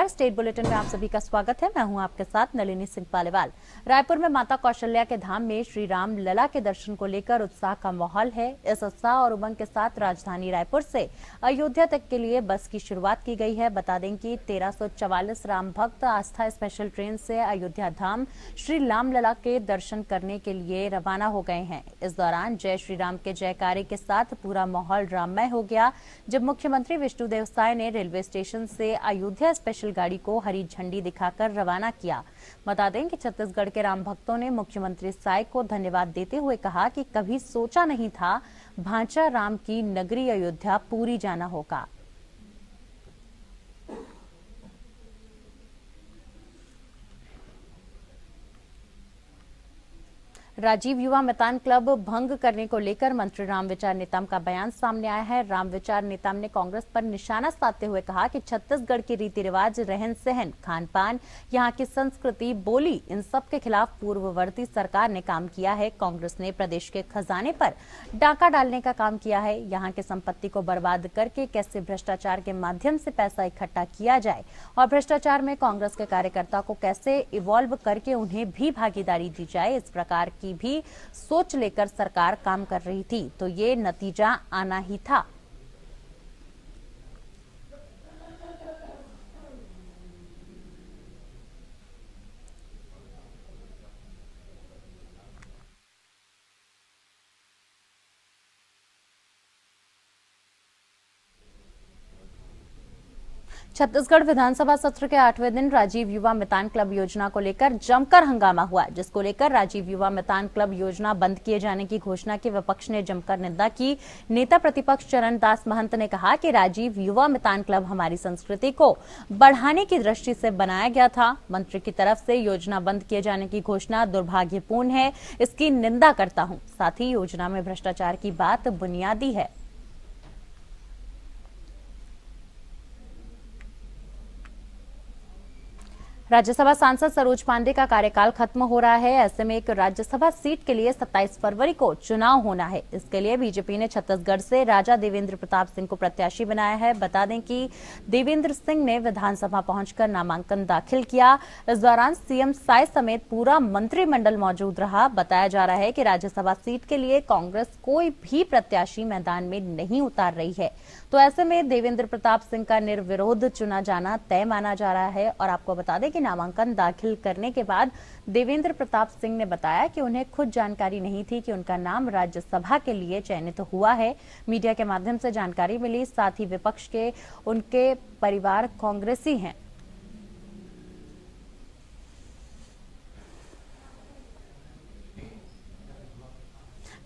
नमस्कार, state bulletin में आप सभी का स्वागत है। मैं हूं आपके साथ नलिनी सिंह पालीवाल। रायपुर में माता कौशल्या के धाम में श्री राम लला के दर्शन को लेकर उत्साह का माहौल है। इस उत्साह और उमंग के साथ राजधानी रायपुर से अयोध्या तक के लिए बस की शुरुआत की गई है। बता दें कि 1344 राम भक्त आस्था स्पेशल ट्रेन से अयोध्या धाम श्री राम लला के दर्शन करने के लिए रवाना हो गए हैं। इस दौरान जय श्री राम के जयकारे के साथ पूरा माहौल राममय हो गया, जब मुख्यमंत्री विष्णुदेव साय ने रेलवे स्टेशन से अयोध्या स्पेशल गाड़ी को हरी झंडी दिखाकर रवाना किया। बता दें कि छत्तीसगढ़ के राम भक्तों ने मुख्यमंत्री साय को धन्यवाद देते हुए कहा कि कभी सोचा नहीं था भांचा राम की नगरी अयोध्या पूरी जाना होगा। राजीव युवा मतदान क्लब भंग करने को लेकर मंत्री रामविचार नेताम का बयान सामने आया है। रामविचार नेताम ने कांग्रेस पर निशाना साधते हुए कहा कि छत्तीसगढ़ के रीति रिवाज, रहन सहन, खान पान, यहाँ की संस्कृति, बोली, इन सब के खिलाफ पूर्ववर्ती सरकार ने काम किया है। कांग्रेस ने प्रदेश के खजाने पर डाका डालने का काम किया है। यहाँ के संपत्ति को बर्बाद करके कैसे भ्रष्टाचार के माध्यम से पैसा इकट्ठा किया जाए और भ्रष्टाचार में कांग्रेस के कार्यकर्ता को कैसे इवॉल्व करके उन्हें भी भागीदारी दी जाए, इस प्रकार की भी सोच लेकर सरकार काम कर रही थी, तो ये नतीजा आना ही था। छत्तीसगढ़ विधानसभा सत्र के 8वें दिन राजीव युवा मितान क्लब योजना को लेकर जमकर हंगामा हुआ, जिसको लेकर राजीव युवा मितान क्लब योजना बंद किए जाने की घोषणा की विपक्ष ने जमकर निंदा की। नेता प्रतिपक्ष चरण दास महंत ने कहा कि राजीव युवा मितान क्लब हमारी संस्कृति को बढ़ाने की दृष्टि से बनाया गया था। मंत्री की तरफ से योजना बंद किए जाने की घोषणा दुर्भाग्यपूर्ण है, इसकी निंदा करता हूं। साथ ही योजना में भ्रष्टाचार की बात बुनियादी है। राज्यसभा सांसद सरोज पांडे का कार्यकाल खत्म हो रहा है। ऐसे में एक राज्यसभा सीट के लिए 27 फरवरी को चुनाव होना है। इसके लिए बीजेपी ने छत्तीसगढ़ से राजा देवेंद्र प्रताप सिंह को प्रत्याशी बनाया है। बता दें कि देवेंद्र सिंह ने विधानसभा पहुंचकर नामांकन दाखिल किया। इस दौरान सीएम साय समेत पूरा मंत्रिमंडल मौजूद रहा। बताया जा रहा है कि राज्यसभा सीट के लिए कांग्रेस कोई भी प्रत्याशी मैदान में नहीं उतार रही है, तो ऐसे में देवेंद्र प्रताप सिंह का निर्विरोध चुना जाना तय माना जा रहा है। और आपको बता दें कि नामांकन दाखिल करने के बाद देवेंद्र प्रताप सिंह ने बताया कि उन्हें खुद जानकारी नहीं थी कि उनका नाम राज्यसभा के लिए चयनित हुआ है। मीडिया के माध्यम से जानकारी मिली। साथ ही विपक्ष के उनके परिवार कांग्रेसी हैं।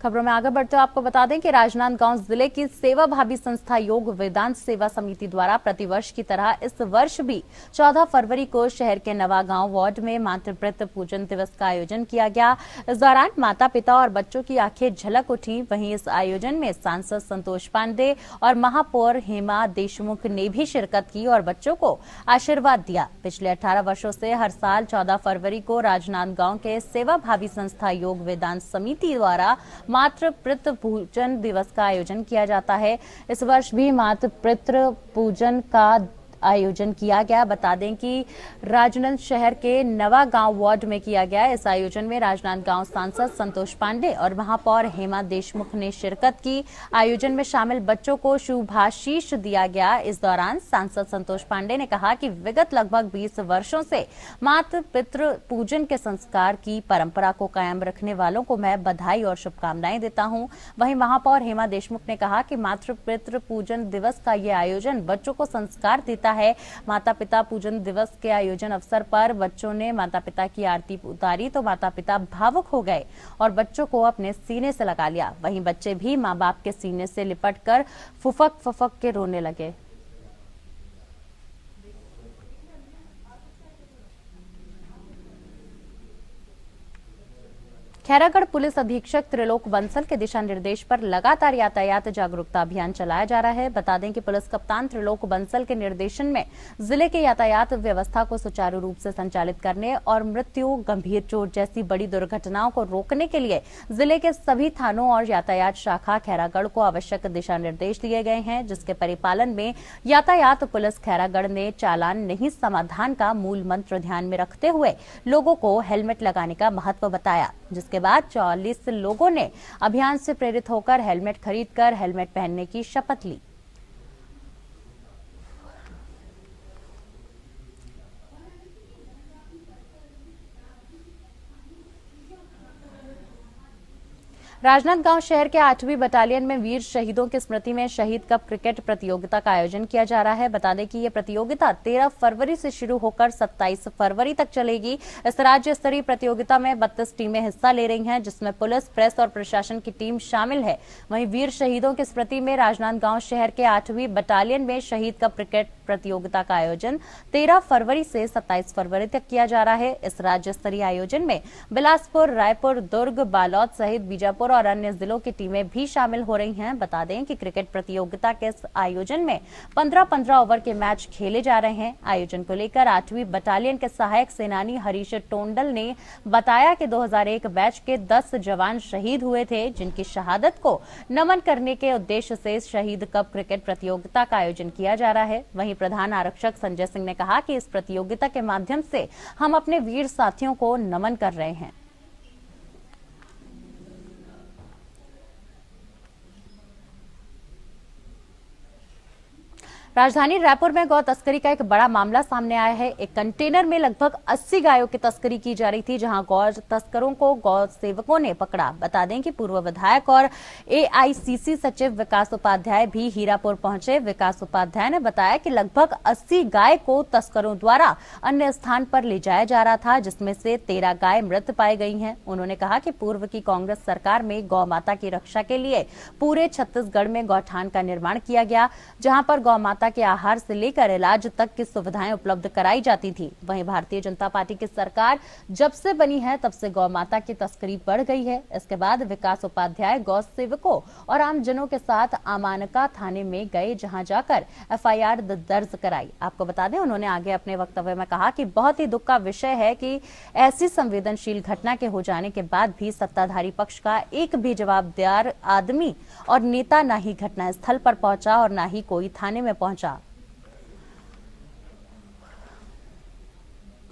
खबरों में आगे बढ़ते हुए आपको बता दें कि राजनांदगांव जिले की सेवा भावी संस्था योग वेदांत सेवा समिति द्वारा प्रतिवर्ष की तरह इस वर्ष भी 14 फरवरी को शहर के नवागांव वार्ड में मातृपितृ पूजन दिवस का आयोजन किया गया। इस दौरान माता पिता और बच्चों की आंखें झलक उठी। वहीं इस आयोजन में सांसद संतोष पांडे और महापौर हेमा देशमुख ने भी शिरकत की और बच्चों को आशीर्वाद दिया। पिछले 18 वर्षों से हर साल 14 फरवरी को राजनांदगांव के सेवा भावी संस्था योग वेदांत समिति द्वारा मातृपितृ पूजन दिवस का आयोजन किया जाता है। इस वर्ष भी मातृपितृ पूजन का आयोजन किया गया। बता दें कि राजनांद शहर के नवागांव वार्ड में किया गया। इस आयोजन में राजनांदगांव सांसद संतोष पांडे और महापौर हेमा देशमुख ने शिरकत की। आयोजन में शामिल बच्चों को शुभाशीष दिया गया। इस दौरान सांसद संतोष पांडे ने कहा कि विगत लगभग 20 वर्षों से मातृ पितृ पूजन के संस्कार की परंपरा को कायम रखने वालों को मैं बधाई और शुभकामनाएं देता हूं। वहीं महापौर हेमा देशमुख ने कहा कि मातृ पितृ पूजन दिवस का यह आयोजन बच्चों को संस्कार देता है। माता पिता पूजन दिवस के आयोजन अवसर पर बच्चों ने माता पिता की आरती उतारी तो माता पिता भावुक हो गए और बच्चों को अपने सीने से लगा लिया। वहीं बच्चे भी मां बाप के सीने से लिपटकर फुफक फुफक के रोने लगे। खैरागढ़ पुलिस अधीक्षक त्रिलोक बंसल के दिशा निर्देश पर लगातार यातायात जागरूकता अभियान चलाया जा रहा है। बता दें कि पुलिस कप्तान त्रिलोक बंसल के निर्देशन में जिले के यातायात व्यवस्था को सुचारू रूप से संचालित करने और मृत्यु, गंभीर चोट जैसी बड़ी दुर्घटनाओं को रोकने के लिए जिले के सभी थानों और यातायात शाखा खैरागढ़ को आवश्यक दिशा निर्देश दिए गए हैं, जिसके परिपालन में यातायात पुलिस खैरागढ़ ने चालान नहीं समाधान का मूल मंत्र ध्यान में रखते हुए लोगों को हेलमेट लगाने का महत्व बताया, जिसके बाद 44 लोगों ने अभियान से प्रेरित होकर हेलमेट खरीदकर हेलमेट पहनने की शपथ ली। राजनांदगांव शहर के 8वीं बटालियन में वीर शहीदों की स्मृति में शहीद कप क्रिकेट प्रतियोगिता का आयोजन किया जा रहा है। बता दें कि ये प्रतियोगिता 13 फरवरी से शुरू होकर 27 फरवरी तक चलेगी। इस राज्य स्तरीय प्रतियोगिता में 32 टीमें हिस्सा ले रही हैं, जिसमें पुलिस, प्रेस और प्रशासन की टीम शामिल है। वहीं वीर शहीदों की स्मृति में राजनांदगांव शहर के 8वीं बटालियन में शहीद कप क्रिकेट प्रतियोगिता का आयोजन 13 फरवरी से 27 फरवरी तक किया जा रहा है। इस राज्य स्तरीय आयोजन में बिलासपुर, रायपुर, दुर्ग, बालोद सहित बीजापुर और अन्य जिलों की टीमें भी शामिल हो रही हैं। बता दें कि क्रिकेट प्रतियोगिता के इस आयोजन में 15-15 ओवर के मैच खेले जा रहे हैं। आयोजन को लेकर 8वीं बटालियन के सहायक सेनानी हरीश टोंडल ने बताया कि 2001 बैच के 10 जवान शहीद हुए थे, जिनकी शहादत को नमन करने के उद्देश्य से शहीद कप क्रिकेट प्रतियोगिता का आयोजन किया जा रहा है। वहीं प्रधान आरक्षक संजय सिंह ने कहा कि इस प्रतियोगिता के माध्यम से हम अपने वीर साथियों को नमन कर रहे हैं। राजधानी रायपुर में गौ तस्करी का एक बड़ा मामला सामने आया है। एक कंटेनर में लगभग 80 गायों की तस्करी की जा रही थी, जहां गौ तस्करों को गौ सेवकों ने पकड़ा। बता दें कि पूर्व विधायक और एआईसीसी सचिव विकास उपाध्याय भी हीरापुर पहुंचे। विकास उपाध्याय ने बताया कि लगभग 80 गाय को तस्करों द्वारा अन्य स्थान पर ले जाया जा रहा था, जिसमें से 13 गाय मृत पाई गई हैं। उन्होंने कहा कि पूर्व की कांग्रेस सरकार में गौ माता की रक्षा के लिए पूरे छत्तीसगढ़ में गौठान का निर्माण किया गया, जहां पर गौ माता के आहार से लेकर इलाज तक की सुविधाएं उपलब्ध कराई जाती थी। वहीं भारतीय जनता पार्टी की सरकार जब से बनी है, तब से गौ माता की तस्करी बढ़ गई है। इसके बाद विकास उपाध्याय गौ सेवकों और आमजनों के साथ आमानका थाने में गए, जहां जाकर एफआईआर दर्ज कराई। आपको बता दें, उन्होंने आगे अपने वक्तव्य में कहा कि बहुत ही दुख का विषय है कि ऐसी संवेदनशील घटना के हो जाने के बाद भी सत्ताधारी पक्ष का एक भी जवाबदार आदमी और नेता न ही घटना स्थल पर पहुंचा और न ही कोई थाने में पहुंचा।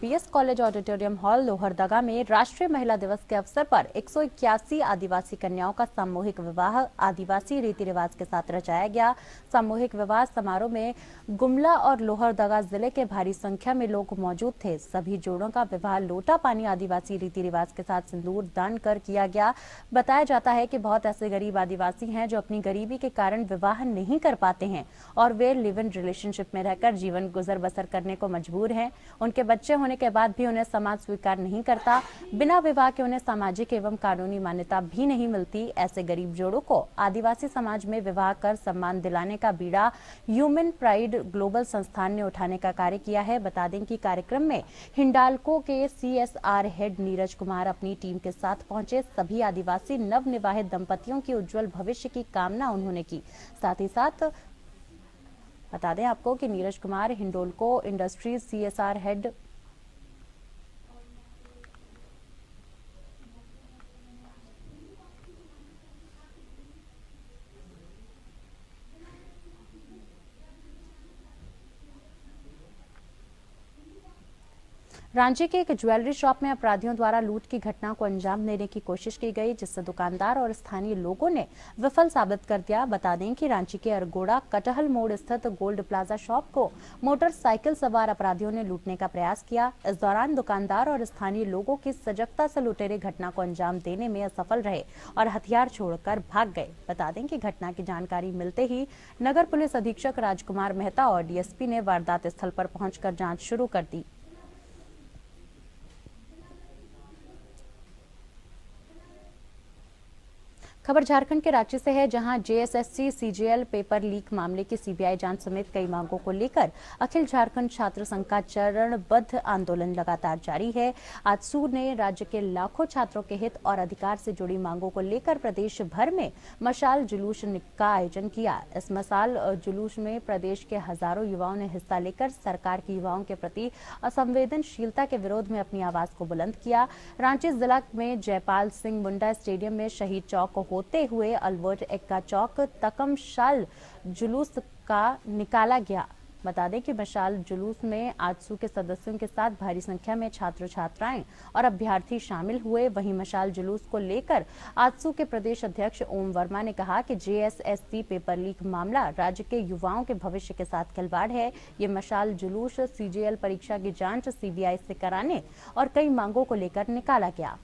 PS college auditorium hall Lohardaga में राष्ट्रीय महिला दिवस के अवसर पर 181 आदिवासी कन्याओं का सामूहिक विवाह आदिवासी रीति रिवाज के साथ रचाया गया। सामूहिक विवाह समारोह में गुमला और लोहरदगा जिले के भारी संख्या में लोग मौजूद थे। सभी जोड़ों का विवाह लोटा पानी आदिवासी रीति रिवाज के साथ सिंदूर दान कर किया गया। बताया जाता है कि बहुत ऐसे गरीब आदिवासी हैं जो अपनी गरीबी के कारण विवाह नहीं कर पाते हैं और वे लिव इन रिलेशनशिप में रहकर जीवन गुजर बसर करने को मजबूर हैं। उनके बच्चे होने के बाद भी उन्हें समाज स्वीकार नहीं करता। बिना विवाह के उन्हें सामाजिक एवं कानूनी मान्यता भी नहीं मिलती। ऐसे गरीब जोड़ों को आदिवासी समाज में विवाह कर सम्मान दिलाने का बीड़ा ह्यूमन प्राइड ग्लोबल संस्थान ने उठाने का कार्य किया है। बता दें कि कार्यक्रम में हिंडाल्को के सीएसआर हेड नीरज कुमार अपनी टीम के साथ पहुंचे। सभी आदिवासी नवनिवाहित दंपतियों की उज्जवल भविष्य की कामना उन्होंने की। साथ ही साथ बता दें आपको कि Neeraj Kumar Hindalco industries CSR head Ranchi के एक ज्वेलरी शॉप में अपराधियों द्वारा लूट की घटना को अंजाम देने की कोशिश की गई, जिससे दुकानदार और स्थानीय लोगों ने विफल साबित कर दिया। बता दें कि रांची के अरगोड़ा कटहल मोड़ स्थित गोल्ड प्लाजा शॉप को मोटरसाइकिल सवार अपराधियों ने लूटने का प्रयास किया। इस दौरान दुकानदार और स्थानीय लोगों की सजगता से लुटेरे घटना को अंजाम देने में असफल रहे और हथियार छोड़कर भाग गए। बता दें कि घटना की जानकारी मिलते ही नगर पुलिस अधीक्षक राजकुमार मेहता और डीएसपी ने वारदात स्थल पर पहुंचकर जांच शुरू कर दी। खबर झारखंड के रांची से है, जहां जेएसएससी सीजीएल पेपर लीक मामले की सीबीआई जांच समेत कई मांगों को लेकर अखिल झारखंड छात्र संघ का चरणबद्ध आंदोलन लगातार जारी है। आजसू ने राज्य के लाखों छात्रों के हित और अधिकार से जुड़ी मांगों को लेकर प्रदेश भर में मशाल जुलूस का आयोजन किया। इस मशाल जुलूस में प्रदेश के हजारों युवाओं ने हिस्सा लेकर सरकार की युवाओं के प्रति असंवेदनशीलता के विरोध में अपनी आवाज को बुलंद किया। रांची जिला में जयपाल सिंह मुंडा स्टेडियम में शहीद चौक होते हुए अल्बर्ट एक्का चौक तक मशाल जुलूस का निकाला गया। बता दें कि मशाल जुलूस में आजसू के सदस्यों के साथ भारी संख्या में छात्र छात्राएं और अभ्यर्थी शामिल हुए। वहीं मशाल जुलूस को लेकर आजसू के प्रदेश अध्यक्ष ओम वर्मा ने कहा कि जेएसएससी पेपर लीक मामला राज्य के युवाओं के भविष्य के साथ खिलवाड़ है। ये मशाल जुलूस सीजीएल परीक्षा की जांच सीबीआई से कराने और कई मांगों को लेकर निकाला गया।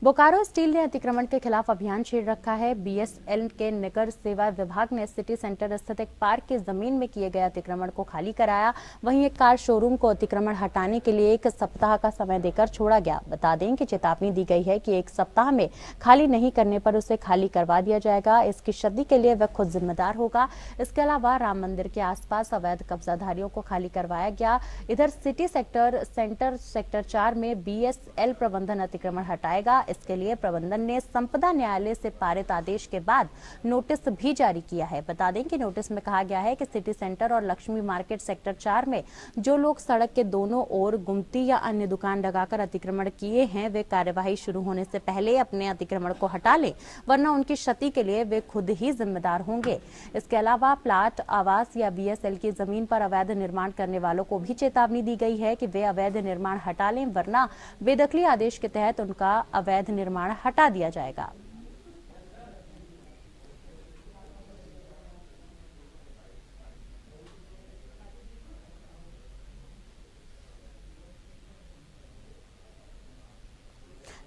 बोकारो स्टील ने अतिक्रमण के खिलाफ अभियान छेड़ रखा है। बीएसएल के नगर सेवा विभाग ने सिटी सेंटर स्थित एक पार्क की जमीन में किए गए अतिक्रमण को खाली कराया। वहीं एक कार शोरूम को अतिक्रमण हटाने के लिए 1 सप्ताह का समय देकर छोड़ा गया। बता दें कि चेतावनी दी गई है कि 1 सप्ताह में खाली नहीं करने पर उसे खाली करवा दिया जाएगा। इसकी क्षति के लिए वह खुद जिम्मेदार होगा। इसके अलावा राम मंदिर के आसपास अवैध कब्जाधारियों को खाली करवाया गया। इधर सिटी सेक्टर 4 में बीएसएल प्रबंधन अतिक्रमण हटाएगा। इसके लिए प्रबंधन ने संपदा न्यायालय से पारित आदेश के बाद नोटिस भी जारी किया है। बता दें कि नोटिस में कहा गया है कि सिटी सेंटर और लक्ष्मी मार्केट सेक्टर 4 में जो लोग सड़क के दोनों ओर गुमती या अन्य दुकान लगाकर अतिक्रमण किए हैं, वे कार्यवाही शुरू होने से पहले अपने अतिक्रमण को हटा लें, वरना उनकी क्षति के लिए वे खुद ही जिम्मेदार होंगे। इसके अलावा प्लाट, आवास या बीएसएल की जमीन पर अवैध निर्माण करने वालों को भी चेतावनी दी गई है कि वे अवैध निर्माण हटा लें, वरना बेदखली आदेश के तहत उनका अवैध निर्माण हटा दिया जाएगा।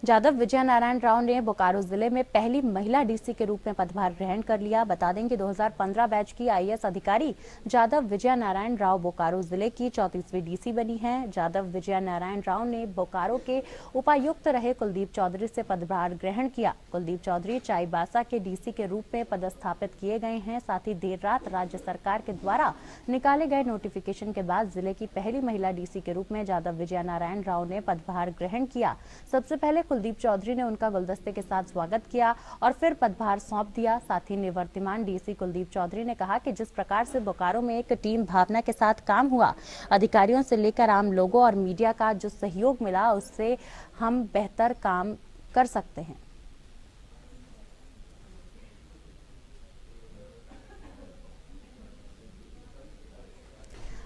जादव विजय नारायण राव ने बोकारो जिले में पहली महिला डीसी के रूप में पदभार ग्रहण कर लिया। बता दें कि 2015 बैच की आईएएस अधिकारी जादव विजय नारायण राव बोकारो जिले की 34वीं डीसी बनी हैं। जादव विजय नारायण राव ने बोकारो के उपायुक्त रहे कुलदीप चौधरी से पदभार ग्रहण किया। कुलदीप चौधरी चाईबासा के डीसी के रूप में पदस्थापित किए गए हैं। साथ ही देर रात राज्य सरकार के द्वारा निकाले गए नोटिफिकेशन के बाद जिले की पहली महिला डीसी के रूप में जादव विजय नारायण राव ने पदभार ग्रहण किया। सबसे पहले कुलदीप चौधरी ने उनका गुलदस्ते के साथ स्वागत किया और फिर पदभार सौंप दिया। साथ ही निवर्तमान डीसी कुलदीप चौधरी ने कहा कि जिस प्रकार से बोकारो में एक टीम भावना के साथ काम हुआ, अधिकारियों से लेकर आम लोगों और मीडिया का जो सहयोग मिला, उससे हम बेहतर काम कर सकते हैं।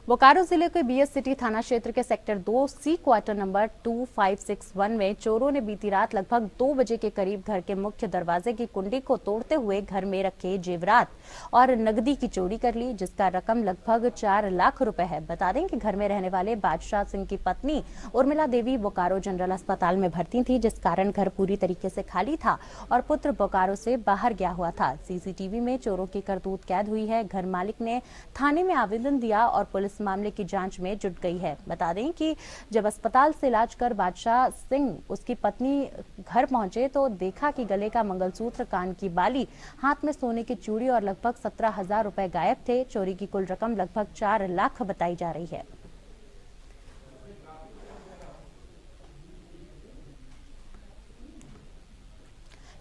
बोकारो जिले के बीएस सिटी थाना क्षेत्र के सेक्टर 2 सी क्वार्टर नंबर 2561 में चोरों ने बीती रात लगभग 2 बजे के करीब घर के मुख्य दरवाजे की कुंडी को तोड़ते हुए घर में रखे जेवरात और नकदी की चोरी कर ली, जिसका रकम लगभग 4 लाख रुपए है। बता दें कि घर में रहने वाले बादशाह सिंह की पत्नी उर्मिला देवी बोकारो जनरल अस्पताल में भर्ती थी, जिस कारण घर पूरी तरीके से खाली था और पुत्र बोकारो से बाहर गया हुआ था। सीसीटीवी में चोरों की करतूत कैद हुई है। घर मालिक ने थाने में आवेदन दिया और पुलिस मामले की जांच में जुट गई है। बता दें कि जब अस्पताल से इलाज कर बादशाह सिंह उसकी पत्नी घर पहुंचे तो देखा कि गले का मंगलसूत्र, कान की बाली, हाथ में सोने की चूड़ी और लगभग 17,000 रुपए गायब थे। चोरी की कुल रकम लगभग 4 लाख बताई जा रही है।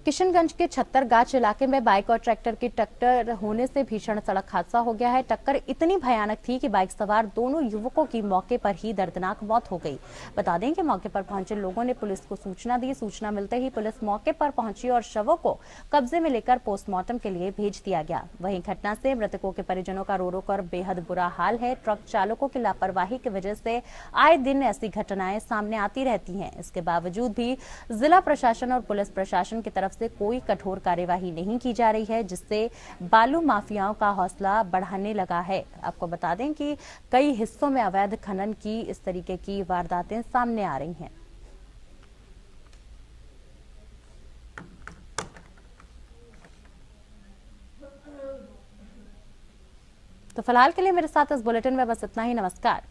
किशनगंज के छत्तरगाछ इलाके में बाइक और ट्रैक्टर की टक्कर होने से भीषण सड़क हादसा हो गया है। टक्कर इतनी भयानक थी कि बाइक सवार दोनों युवकों की मौके पर ही दर्दनाक मौत हो गई। बता दें कि मौके पर पहुंचे लोगों ने पुलिस को सूचना दी। सूचना मिलते ही पुलिस मौके पर पहुंची और शवों को कब्जे में लेकर पोस्टमार्टम के लिए भेज दिया गया। वहीं घटना से मृतकों के परिजनों का रो रो कर बेहद बुरा हाल है। ट्रक चालकों की लापरवाही की वजह से आए दिन ऐसी घटनाएं सामने आती रहती हैं। इसके बावजूद भी जिला प्रशासन और पुलिस प्रशासन की तरफ से कोई कठोर कार्यवाही नहीं की जा रही है, जिससे बालू माफियाओं का हौसला बढ़ाने लगा है। आपको बता दें कि कई हिस्सों में अवैध खनन की इस तरीके की वारदातें सामने आ रही हैं। तो फिलहाल के लिए मेरे साथ इस बुलेटिन में बस इतना ही। नमस्कार।